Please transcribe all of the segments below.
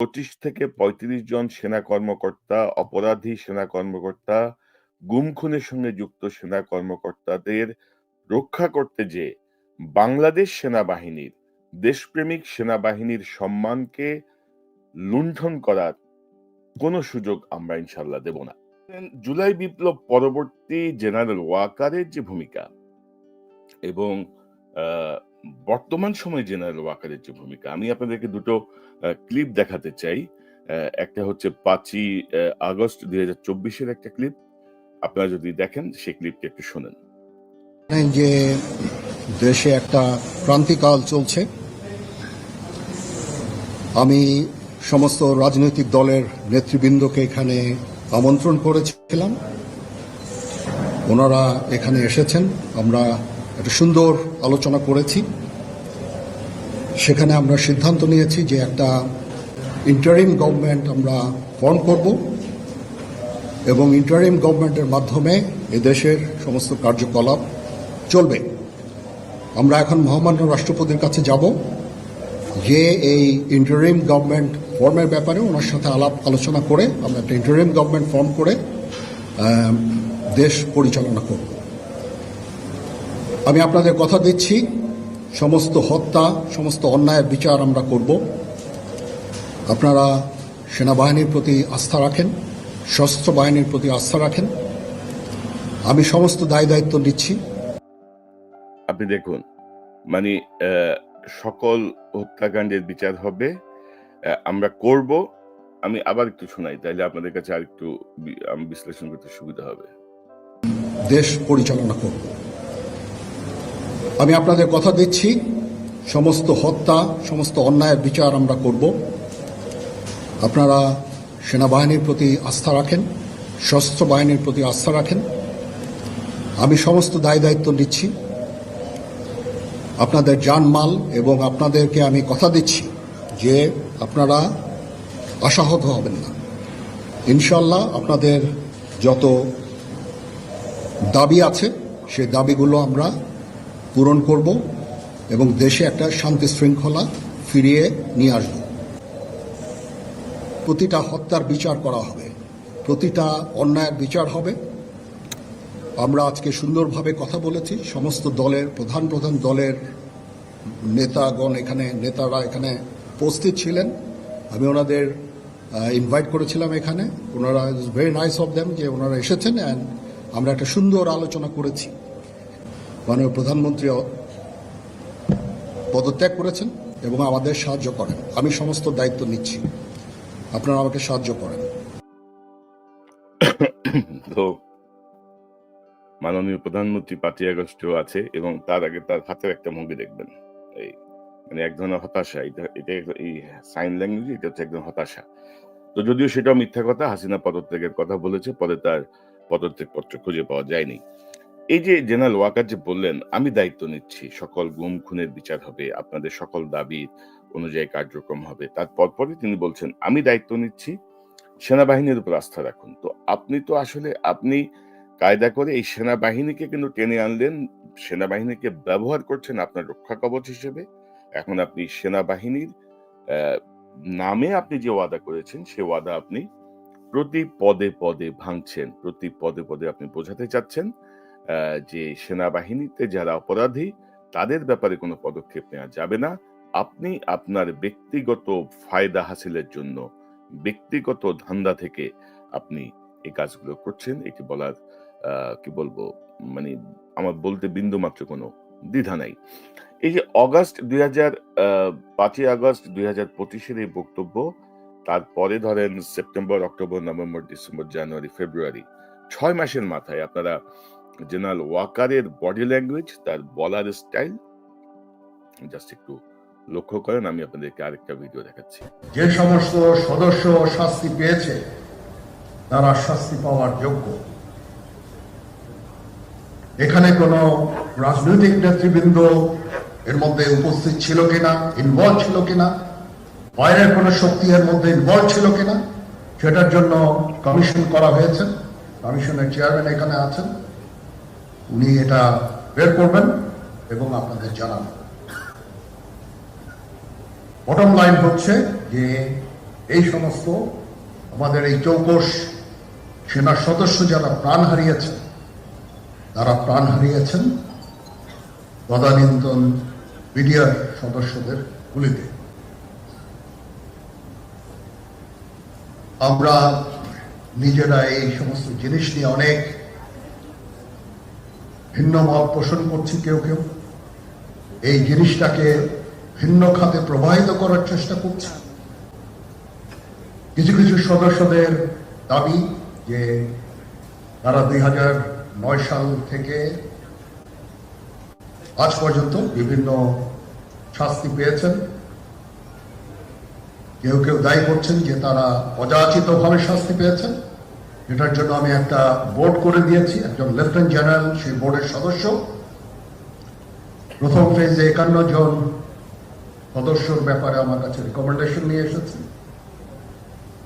২৫ থেকে ৩৫ জন সেনা কর্মকর্তা, অপরাধী সেনা কর্মকর্তা, গুম খুনের সঙ্গে যুক্ত সেনা কর্মকর্তাদের রক্ষা করতে যেয়ে বাংলাদেশ সেনাবাহিনীর, দেশপ্রেমিক সেনাবাহিনীর সম্মানকে লুণ্ঠন করার কোনো সুযোগ আমরা ইনশাল্লাহ দেব না। জুলাই বিপ্লব পরবর্তী জেনারেল ওয়াকারের যে ভূমিকা এবং বর্তমান সময়ে জেনারেল ওয়াকারের যে ভূমিকা, আমি আপনাদেরকে দুটো ক্লিপ দেখাতে চাই। একটা হচ্ছে ৫ই আগস্ট ২০২৪-এর একটা ক্লিপ। আপনারা যদি দেখেন সেই ক্লিপটা একটু শোনেন। যে দেশে একটা ক্রান্তিকাল চলছে, আমি সমস্ত রাজনৈতিক দলের নেতৃবৃন্দকে এখানে আমন্ত্রণ করেছিলাম। ওনারা এখানে এসেছেন, আমরা একটা সুন্দর আলোচনা করেছি। সেখানে আমরা সিদ্ধান্ত নিয়েছি যে একটা ইন্টারিম গভর্নমেন্ট আমরা ফর্ম করব এবং ইন্টারিম গভর্নমেন্টের মাধ্যমে এদেশের সমস্ত কার্যকলাপ চলবে। আমরা এখন মহামান্য রাষ্ট্রপতির কাছে যাব যে এই ইন্টারিম গভর্নমেন্ট ফর্মের ব্যাপারে ওনার সাথে আলাপ আলোচনা করে আমরা একটা ইন্টারিম গভর্নমেন্ট ফর্ম করে দেশ পরিচালনা করব। আমি আপনাদের কথা দিচ্ছি, সমস্ত হত্যা, সমস্ত অন্যায়ের বিচার আমরা করব। আপনারা সেনাবাহিনীর প্রতি আস্থা রাখেন, সশস্ত্র বাহিনীর প্রতি আস্থা রাখেন। আমি সমস্ত দায় দায়িত্ব নিচ্ছি। আপনি দেখুন, মানে সকল হত্যাকাণ্ডের বিচার হবে, আমরা করব। আমি আবার একটু শোনাই, তাইলে আপনাদের কাছে আর একটু বিশ্লেষণ করতে সুবিধা হবে। দেশ পরিচালনা করব। আমি আপনাদের কথা দিচ্ছি, সমস্ত হত্যা, সমস্ত অন্যায়ের বিচার আমরা করব। আপনারা সেনাবাহিনীর প্রতি আস্থা রাখেন, সশস্ত্র বাহিনীর প্রতি আস্থা রাখেন। আমি সমস্ত দায় দায়িত্ব নিচ্ছি। আপনাদের জানমাল এবং আপনাদেরকে আমি কথা দিচ্ছি যে আপনারা আশাহত হবেন না। ইনশাল্লাহ আপনাদের যত দাবি আছে সেই দাবিগুলো আমরা পূরণ করব এবং দেশে একটা শান্তি শৃঙ্খলা ফিরিয়ে নিয়ে আসব। প্রতিটা হত্যার বিচার করা হবে, প্রতিটা অন্যায়ের বিচার হবে। আমরা আজকে সুন্দরভাবে কথা বলেছি। সমস্ত দলের প্রধান দলের নেতারা এখানে উপস্থিত ছিলেন। আমি ওনাদের ইনভাইট করেছিলাম এখানে। ওনারা ভেরি নাইস অফ দেম যে ওনারা এসেছেন অ্যান্ড আমরা একটা সুন্দর আলোচনা করেছি। মাননীয় প্রধানমন্ত্রী পদত্যাগ করেছেন এবং আমাদের সাহায্য করেন। আমি সমস্ত দায়িত্ব নিচ্ছি, আপনারা আমাকে সাহায্য করেন। তো মাননীয় প্রধানমন্ত্রী ৫ই আগস্টেও আছে এবং তার আগে তার হাতের একটা মুভি দেখবেন। এই মানে এক ধরনের হতাশা, এটা এই সাইন ল্যাঙ্গুয়েজ, এটা হচ্ছে একদম হতাশা। তো যদিও সেটাও মিথ্যা কথা, হাসিনা পদত্যাগের কথা বলেছে, পরে তার পদত্যাগপত্র খুঁজে পাওয়া যায়নি। এই যে জেনারেল ওয়াকার যে বললেন, আমি দায়িত্ব নিচ্ছি, সকল গুম খুনের বিচার হবে, আপনাদের সকল দাবি অনুযায়ী কার্যক্রম হবে, তার পরপরই তিনি বলছেন আমি দায়িত্ব নিচ্ছি, সেনাবাহিনীর উপর আস্থা রাখুন। তো আপনি তো আসলে আপনি কায়দা করে এই সেনাবাহিনীকে কিন্তু টেনে আনলেন, সেনাবাহিনীকে ব্যবহার করছেন আপনার রক্ষা কবচ হিসেবে। এখন আপনি সেনাবাহিনীর নামে আপনি যে ওয়াদা করেছেন সে ওয়াদা আপনি প্রতি পদে পদে ভাঙছেন, প্রতি পদে পদে আপনি বোঝাতে চাচ্ছেন যে সেনাবাহিনীতে যারা অপরাধী তাদের ব্যাপারে কোনো পদক্ষেপ নেওয়া যাবে না। আপনি আপনার ব্যক্তিগত ফায়দা হাসিলের জন্য, ব্যক্তিগত ধান্দা থেকে আপনি এই কাজগুলো করছেন। এটি বলার কি বলবো, মানে আমার বলতে বিন্দু মাত্র কোনো দ্বিধা নাই। এই যে ৫ই আগস্ট ২০২৫-এর এই বক্তব্য, তারপরে ধরেন সেপ্টেম্বর, অক্টোবর, নভেম্বর, ডিসেম্বর, জানুয়ারি, ফেব্রুয়ারি, ৬ মাসের মাথায় আপনারা জেনারেল ওয়াকারের বডি ল্যাঙ্গুয়েজ, তার বলার স্টাইল জাস্ট একটু লক্ষ্য করেন। আমি আপনাদেরকে আরেকটা ভিডিও দেখাচ্ছি। যে সমস্ত সদস্য শাস্তি পেয়েছে তারা শাস্তি পাওয়ার যোগ্য। এখানে কোন রাজনৈতিক নেতৃবৃন্দ এর মধ্যে উপস্থিত ছিল কিনা, ইনভলভ ছিল কিনা, বাইরের কোন শক্তি এর মধ্যে ইনভলভ ছিল কিনা, সেটার জন্য কমিশন করা হয়েছে। কমিশনের চেয়ারম্যান এখানে আছেন, উনি এটা বের করবেন এবং আপনাদের জানাবেন। বটম লাইন হচ্ছে যে এই সমস্ত আমাদের এই চৌকস সেনার সদস্য যারা প্রাণ হারিয়েছেন, তারা প্রাণ হারিয়েছেন তদানীন্তন বিডিআর সদস্যদের গুলিতে। আমরা নিজেরা এই সমস্ত জিনিস নিয়ে অনেক ভিন্ন মত পোষণ করছি, কেউ কেউ এই জিনিসটাকে ভিন্ন খাতে প্রবাহিত করার চেষ্টা করছে। কিছু কিছু সদস্যদের দাবি যে তারা 2009 সাল থেকে আজ পর্যন্ত বিভিন্ন শাস্তি পেয়েছেন। কেউ কেউ দায়ী করছেন যে তারা অযাচিতভাবে শাস্তি পেয়েছেন। এটার জন্য আমি একটা বোর্ড করে দিয়েছি, একজন লেফটেন্যান্ট জেনারেল সেই বোর্ডের সদস্য। প্রথম ফেজে 51 জন সদস্যর ব্যাপারে আমার কাছে রিকমেন্ডেশন নিয়ে এসেছেন।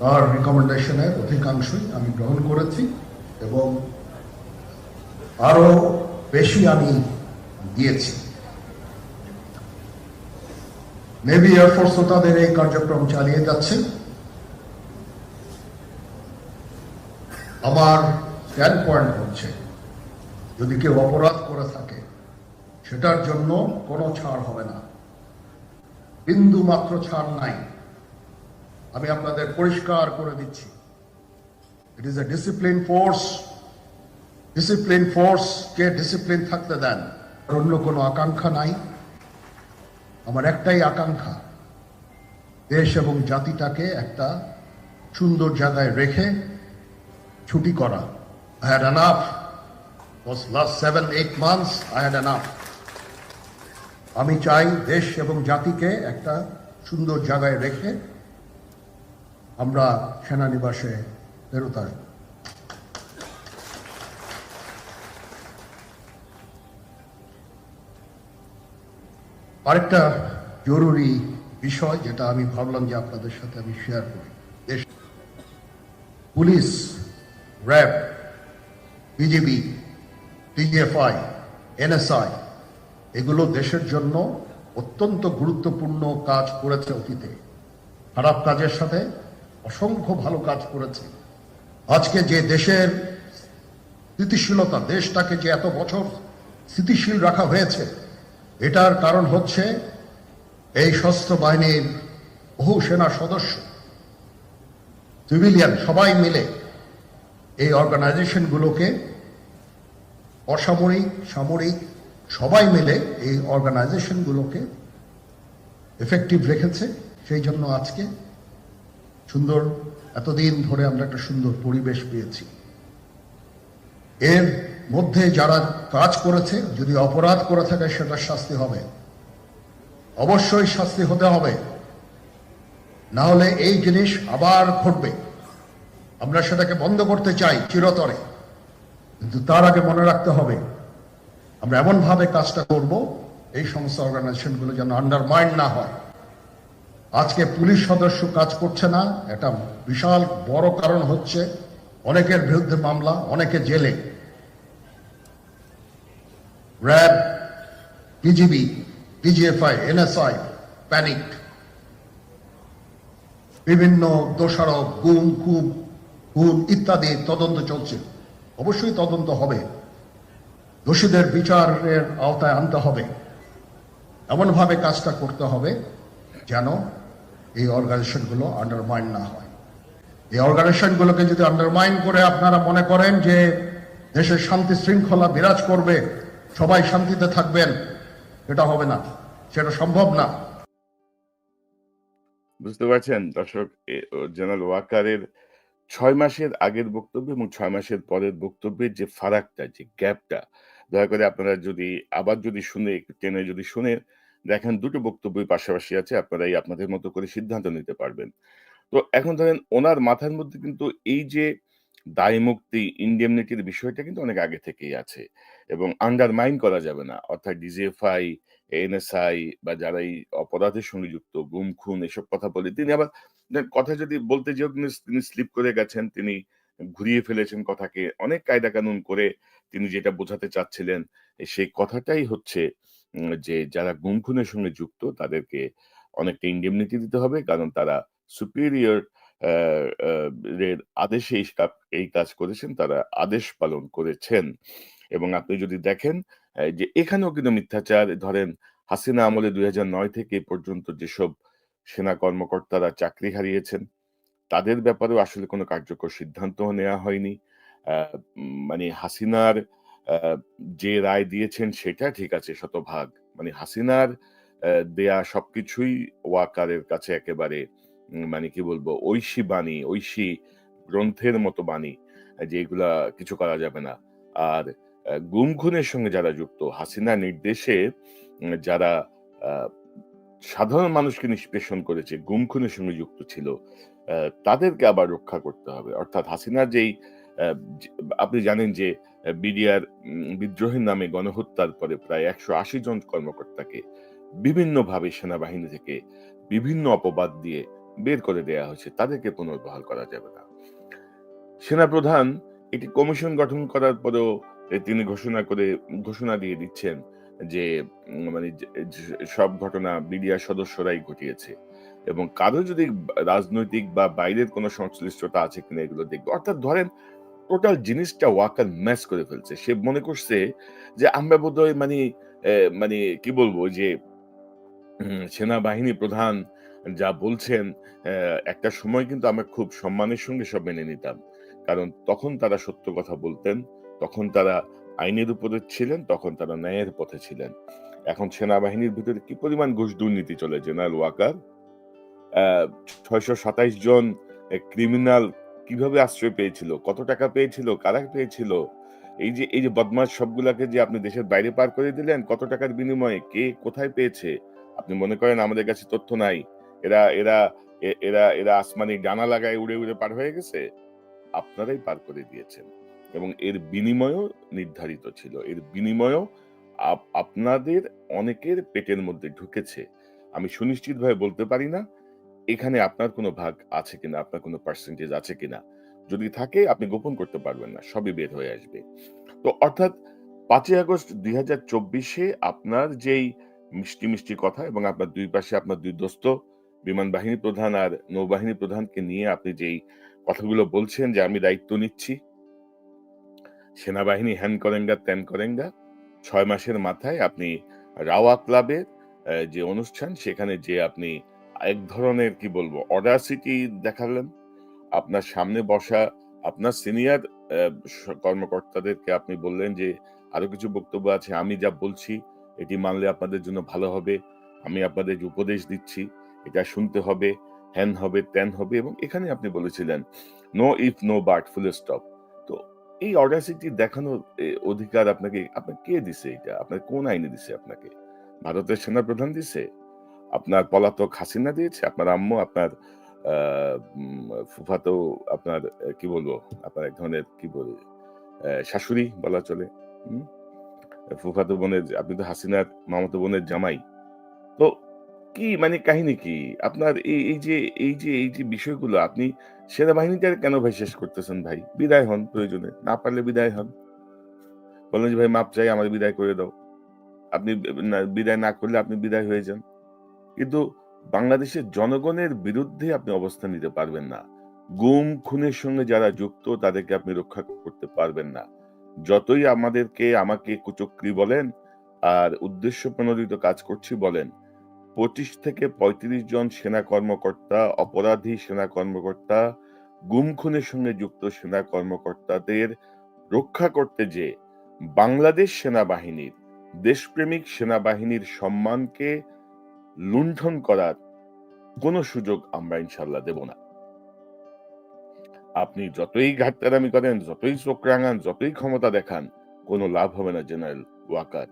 তার রিকমেন্ডেশনের অধিকাংশই আমি গ্রহণ করেছি এবং আরো বেশি আমি দিয়েছি। নেভি এয়ারফোর্সও তাদের এই কার্যক্রম চালিয়ে যাচ্ছে। আমার স্ট্যান্ড পয়েন্ট হচ্ছে, যদি কেউ অপরাধ করে থাকে সেটার জন্য কোনো ছাড় হবে না, বিন্দু মাত্র ছাড় নাই। আমি আপনাদের পরিষ্কার করে দিচ্ছি, it is a discipline force. Discipline force K discipline থাকতে দেন। অন্য কোনো আকাঙ্ক্ষা নাই। আমার একটাই আকাঙ্ক্ষা, দেশ এবং জাতিটাকে একটা সুন্দর জায়গায় রেখে ছুটি করা। I had enough. Those last 7-8 months I had enough. আমি চাই দেশ এবং জাতিকে একটা সুন্দর জায়গায় রেখে আমরা সেনানিবাসে ফেরত আসব। আরেকটা জরুরি বিষয় যেটা আমি ভাবলাম যে আপনাদের সাথে আমি শেয়ার করি, দেশ police, RAB, BGB, TGFI, NSI এগুলো দেশের জন্য অত্যন্ত গুরুত্বপূর্ণ কাজ করেছে অতীতে। খারাপ কাজের সাথে অসংখ্য ভালো কাজ করেছে। আজকে যে দেশের স্থিতিশীলতা, দেশটাকে যে এত বছর স্থিতিশীল রাখা হয়েছে, এটার কারণ হচ্ছে এই সশস্ত্র বাহিনীর বহু সেনা সদস্য, সিভিলিয়ান সবাই মিলে এই অর্গানাইজেশনগুলোকে, অসামরিক সামরিক সবাই মিলে এই অর্গানাইজেশনগুলোকে এফেক্টিভ রেখেছে। সেই জন্য আজকে সুন্দর, এতদিন ধরে আমরা একটা সুন্দর পরিবেশ পেয়েছি। এর মধ্যে যারা কাজ করেছে, যদি অপরাধ করে থাকে সেটার শাস্তি হবে, অবশ্যই শাস্তি হতে হবে, না হলে এই জিনিস আবার ঘটবে। আমরা সেটাকে বন্ধ করতে চাই চিরতরে, কিন্তু তার আগে মনে রাখতে হবে আমরা এমন ভাবে কাজটা করব এই সমস্ত অর্গানাইজেশনগুলো যেন আন্ডারমাইন না হয়। আজকে পুলিশ সদস্য কাজ করছে না, এটা বিশাল বড় কারণ হচ্ছে অনেকের বিরুদ্ধে মামলা, অনেকে জেলে। RAB, BGB, DGFI, NSI panic, বিভিন্ন দোষারোপ, খুন ইত্যাদি তদন্ত চলছে। অবশ্যই তদন্ত হবে, দোষীদের বিচারের আওতায় আনতে হবে। এমনভাবে কাজটা করতে হবে যেন এই অর্গানাইজেশনগুলো আন্ডারমাইন না হয়। এই অর্গানাইজেশনগুলোকে যদি আন্ডারমাইন করে আপনারা মনে করেন যে দেশের শান্তি শৃঙ্খলা বিরাজ করবে, সবাই শান্তিতে থাকবেন, এটা হবে না, সেটা সম্ভব না। বুঝতে পারছেন দর্শক, জেনারেল ওয়াকারের 6 মাসের আগের বক্তব্য এবং 6 মাসের পরের বক্তব্যের যে ফারাকটা, যে গ্যাপটা, দয়া করে আপনারা যদি আবার যদি শুনে, একটু টেনে যদি শুনে দেখেন, দুটো বক্তব্যই পাশাপাশি আছে, আপনারা এই আপনাদের মতো করে সিদ্ধান্ত নিতে পারবেন। তো এখন ধরেন ওনার মাথার মধ্যে কিন্তু এই যে দায় মুক্তি, ইন্ডেমনিটির বিষয়টা কিন্তু অনেক আগে থেকেই আছে এবং আন্ডারমাইন করা যাবে না। অর্থাৎ ডিজিএফআই, এনএসআই বা যারা এই অপরাধের সঙ্গে যুক্ত, গুম খুন এসব কথা বলে, তিনি আবার কথা যদি বলতে যেও তিনি স্লিপ করে গেছেন, তিনি ঘুরিয়ে ফেলেছেন কথাকে, অনেক কায়দা কানুন করে তিনি যেটা বোঝাতে চাচ্ছিলেন সেই কথাটাই হচ্ছে যে যারা গুম খুনের সঙ্গে যুক্ত তাদেরকে অনেকটা ইন্ডেমনিটি দিতে হবে, কারণ তারা সুপিরিয়র এর আদেশে এই কাজ করেছেন, তারা আদেশ পালন করেছেন। এবং আপনি যদি দেখেন যে এখানেও কিন্তু মিথ্যাচার, ধরেন হাসিনা আমলে ২০০৯ থেকে এ পর্যন্ত যেসব সেনা কর্মকর্তারা চাকরি হারিয়েছেন, তাদের ব্যাপারেও আসলে কোনো কার্যকর সিদ্ধান্তও নেওয়া হয়নি। আ মানে হাসিনার আ যে রায় দিয়েছেন সেটা ঠিক আছে শতভাগ। মানে হাসিনার দেয়া সবকিছুই ওয়াকারের কাছে একেবারে মানে কি বলবো ঐশী বাণী, ঐশী গ্রন্থের মতো বাণী, যে এগুলা কিছু করা যাবে না। আর গুম খুনের সঙ্গে যারা যুক্ত, হাসিনার নির্দেশে যারা আ সাধারণ মানুষকে নিষ্পেষণ করেছে, গুম খুনের সঙ্গে যুক্ত ছিল, তাদেরকে আবার রক্ষা করতে হবে। অর্থাৎ হাসিনার যেই আ যে আপনি জানেন যে বিডিআর বিদ্রোহের নামে গণহত্যার পরে প্রায় ১৮০ জন কর্মকর্তাকে বিভিন্নভাবে সেনাবাহিনী থেকে বিভিন্ন অপবাদ দিয়ে বের করে দেয়া হয়েছে। তাদেরকে পুনর্বহাল করা যাবে না। সেনাপ্রধান একটি কমিশন গঠন করার পরেও তিনি ঘোষণা দিয়ে দিচ্ছেন যে মানে সব ঘটনা বিডিআর সদস্যরাই ঘটিয়েছে এবং কারো যদি রাজনৈতিক বা বাইরের কোনো সংশ্লিষ্টতা আছে কিনা এগুলো দেখবে। অর্থাৎ ধরেন টোটাল জিনিসটা ওয়াকার ম্যাচ করে ফেলছে। সে মনে করছে যে আমরা বোধহয় মানে কি বলবো যে সেনাবাহিনী প্রধান যা বলছেন, একটা সময় কিন্তু আমরা খুব সম্মানের সঙ্গে সব মেনে নিতাম। কারণ তখন তারা সত্য কথা বলতেন, তখন তারা আইনের উপরে ছিলেন, তখন তারা ন্যায়ের পথে ছিলেন। এখন সেনাবাহিনীর ভিতরে কি পরিমাণ ঘুষ দুর্নীতি চলে, জেনারেল ওয়াকার? আ ৬২৭ জন ক্রিমিনাল কিভাবে আশ্রয় পেয়েছিল? কত টাকা পেয়েছিল? কারা পেয়েছিল? এই যে বদমাশ সবগুলাকে যে আপনি দেশের বাইরে পার করে দিলেন, কত টাকার বিনিময়ে? কে কোথায় পেয়েছে? আপনি মনে করেন আমাদের কাছে তথ্য নাই? এরা এরা এ এরা এরা আসমানি ডানা লাগায় উড়ে পার হয়ে গেছে? আপনারাই পার করে দিয়েছেন। এবং এর বিনিময়ও নির্ধারিত ছিল। এর বিনিময়ও আপনাদের অনেকের পেটের মধ্যে ঢুকেছে। আমি সুনিশ্চিতভাবে বলতে পারি না এখানে আপনার কোনো ভাগ আছে কিনা, আপনার কোনো পার্সেন্টেজ আছে কিনা। যদি থাকে আপনি গোপন করতে পারবেন না। সবই বের হয়ে আসবে। তো অর্থাৎ ৫ই আগস্ট ২০২৪ এ আপনার যেই মিষ্টি কথা এবং আপনার ২ পাশে আপনার ২ দোস্ত বিমান বাহিনী প্রধান আর নৌবাহিনী প্রধানকে নিয়ে আপনি যেই কথাগুলো বলছেন যে আমি দায়িত্ব নিচ্ছি। সেনাবাহিনী হ্যান করেঙ্গা, ত্যান করেঙ্গা। ৬ মাসের মাথায় আপনি রাওয়া ক্লাবের যে অনুষ্ঠান সেখানে যেয়ে আপনি এক ধরনের কি বলবো অডাসিটি দেখালেন। আপনার সামনে বসা আপনার সিনিয়র কর্মকর্তাদেরকে আপনি বললেন যে, "আরো কিছু বক্তব্য আছে। আমি যা বলছি এটি মানলে আপনাদের জন্য ভালো হবে। আমি আপনাদের যে উপদেশ দিচ্ছি এটা শুনতে হবে, হ্যান হবে, ত্যান হবে" এবং এখানে আপনি বলেছিলেন, "no if, no but, full stop." তো এই অডাসিটি দেখানোর অধিকার আপনাকে কে দিছে এটা? আপনার কোন আইনে দিছে আপনাকে? ভারতের সেনাপ্রধান দিছে? আপনার পলাতক হাসিনা দিয়েছে? আপনার আম্মু, আপনার আ ফুফাতো আপনার কি বলবো? আপনার এক ধরনের কি বলি? শাশুড়ি বলা চলে। হুম? ফুফাতো বোনের আপনি তো হাসিনার মামাতো বোনের জামাই। তো কি মানে কাহিনী কি? আপনার এই যে বিষয়গুলো আপনি সেনাবাহিনীটাকে কেন ভাই শেষ করতেছেন ভাই? বিদায় হন প্রয়োজনে। না পারলে বিদায় হন। বলেন যে, "ভাই মাপ চাই, আমারে বিদায় করে দাও।" আপনি বিদায় না করলে আপনি বিদায় হয়ে যান। কিন্তু বাংলাদেশের জনগণের বিরুদ্ধে আপনি অবস্থান নিতে পারবেন না। গুম খুনের সঙ্গে যারা যুক্ত তাদেরকে আপনি রক্ষা করতে পারবেন না। যতই আমাকে কুচক্রী বলেন আর উদ্দেশ্য প্রণোদিত কাজ করছি বলেন, ২৫ থেকে ৩৫ জন সেনা কর্মকর্তা, অপরাধী সেনা কর্মকর্তা, গুম খুনের সঙ্গে যুক্ত সেনা কর্মকর্তাদের রক্ষা করতে যেয়ে বাংলাদেশ সেনাবাহিনীর, দেশপ্রেমিক সেনাবাহিনীর সম্মানকে লুণ্ঠন করার কোনো সুযোগ আমরা ইনশাল্লাহ দেব না। আপনি যতই ঘাটতারামি করেন, যতই চোখ রাঙান, যতই ক্ষমতা দেখান, কোনো লাভ হবে না জেনারেল ওয়াকার।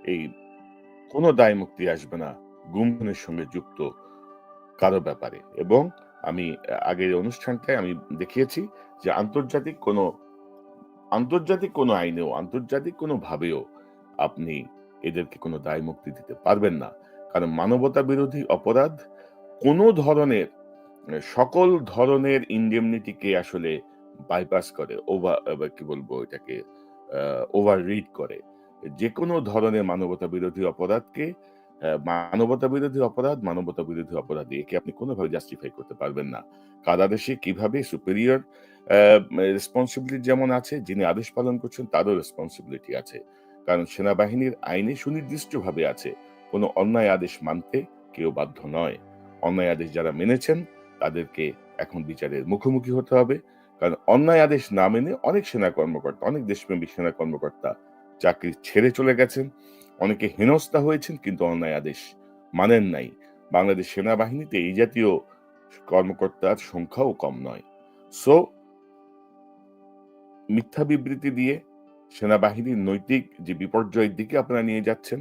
এই কোনো দায় মুক্তি আসবে না গুম খুনের সঙ্গে যুক্ত কারো ব্যাপারে। এবং আমি আগের অনুষ্ঠানটায় আমি দেখিয়েছি যে আন্তর্জাতিক কোনো আইনেও, আন্তর্জাতিক কোনোভাবেও আপনি এদেরকে কোনো দায় মুক্তি দিতে পারবেন না। কারণ মানবতা বিরোধী অপরাধ কোনো ধরনের সকল ধরনের indemnity কে আসলে বাইপাস করে, কি বলবো এটাকে ওভাররিড করে। যেকোনো ধরনের মানবতা বিরোধী অপরাধকে মানবতা বিরোধী অপরাধ, মানবতা বিরোধী অপরাধী একে আপনি কোনোভাবে জাস্টিফাই করতে পারবেন না। কারাদেশে কিভাবে সুপিরিয়র রেসপন্সিবিলিটি যেমন আছে, যিনি আদেশ পালন করছেন তারও রেসপন্সিবিলিটি আছে। কারণ সেনাবাহিনীর আইনে সুনির্দিষ্টভাবে আছে, কোনো অন্যায় আদেশ মানতে কেউ বাধ্য নয়। অন্যায় আদেশ যারা মেনেছেন তাদেরকে এখন বিচারের মুখোমুখি হতে হবে। কারণ অন্যায় আদেশ না মেনে অনেক সেনা কর্মকর্তা, অনেক দেশপ্রেমিক সেনা কর্মকর্তা চাকরি ছেড়ে চলে গেছেন। অনেকে হেনস্থা হয়েছেন কিন্তু অন্যায় আদেশ মানেন নাই। বাংলাদেশ সেনাবাহিনীতে এই জাতীয় কর্মকর্তার সংখ্যাও কম নয়। সো মিথ্যা বিবৃতি দিয়ে সেনাবাহিনীর নৈতিক যে বিপর্যয়ের দিকে আপনারা নিয়ে যাচ্ছেন,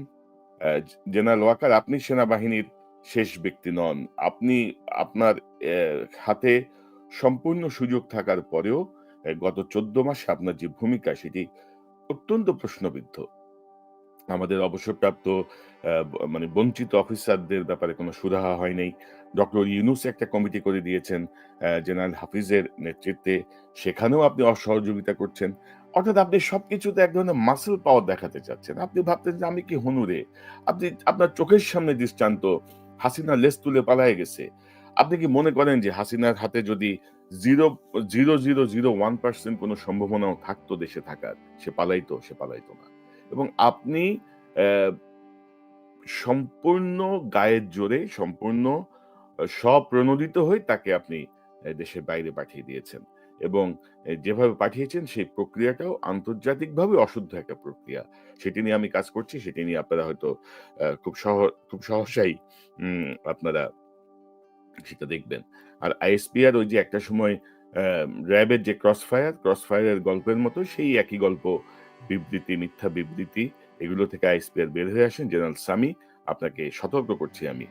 জেনারেল ওয়াকার আপনি সেনাবাহিনীর শেষ ব্যক্তি নন। আপনি আপনার হাতে সম্পূর্ণ সুযোগ থাকার পরেও গত 14 মাসে আপনার যে ভূমিকা সেটি অত্যন্ত প্রশ্নবিদ্ধ। আমাদের অবসরপ্রাপ্ত মানে বঞ্চিত অফিসারদের ব্যাপারে কোনো সুরাহা হয় নাই। ডক্টর ইউনূস একটা কমিটি করে দিয়েছেন জেনারেল হাফিজের নেতৃত্বে। সেখানেও আপনি অসহযোগিতা করছেন। অর্থাৎ আপনি সবকিছুতে এক ধরনের মাসল পাওয়ার দেখাতে চাচ্ছেন। আপনি ভাবতেন যে আমি কি হনুরে? আপনার চোখের সামনে দৃষ্টান্ত হাসিনা লেজ তুলে পালায়ে গেছে। আপনি কি মনে করেন যে হাসিনার হাতে যদি 0.0001% কোনো সম্ভাবনাও থাকতো দেশে থাকার, সে পালাইতো? সে পালাইতো না। এবং আপনি অ্যা সম্পূর্ণ গায়ের জোরে, সম্পূর্ণ স্বপ্রণোদিত হয়ে তাকে আপনি দেশের বাইরে পাঠিয়ে দিয়েছেন। এবং যেভাবে পাঠিয়েছেন সেই প্রক্রিয়াটাও আন্তর্জাতিকভাবে অশুদ্ধ একটা প্রক্রিয়া। সেটি নিয়ে আমি কাজ করছি। সেটি নিয়ে আপনারা হয়তো খুব সহসাই আপনারা সেটা দেখবেন। আর আইএসপিআর ওই যে একটা সময় র‍্যাবের যে ক্রসফায়ার এর গল্পের মতো সেই একই গল্প, বিবৃতি, মিথ্যা বিবৃতি এগুলো থেকে আইএসপিআর বের হয়ে আসেন। জেনারেল সামি আপনাকে সতর্ক করছি আমি।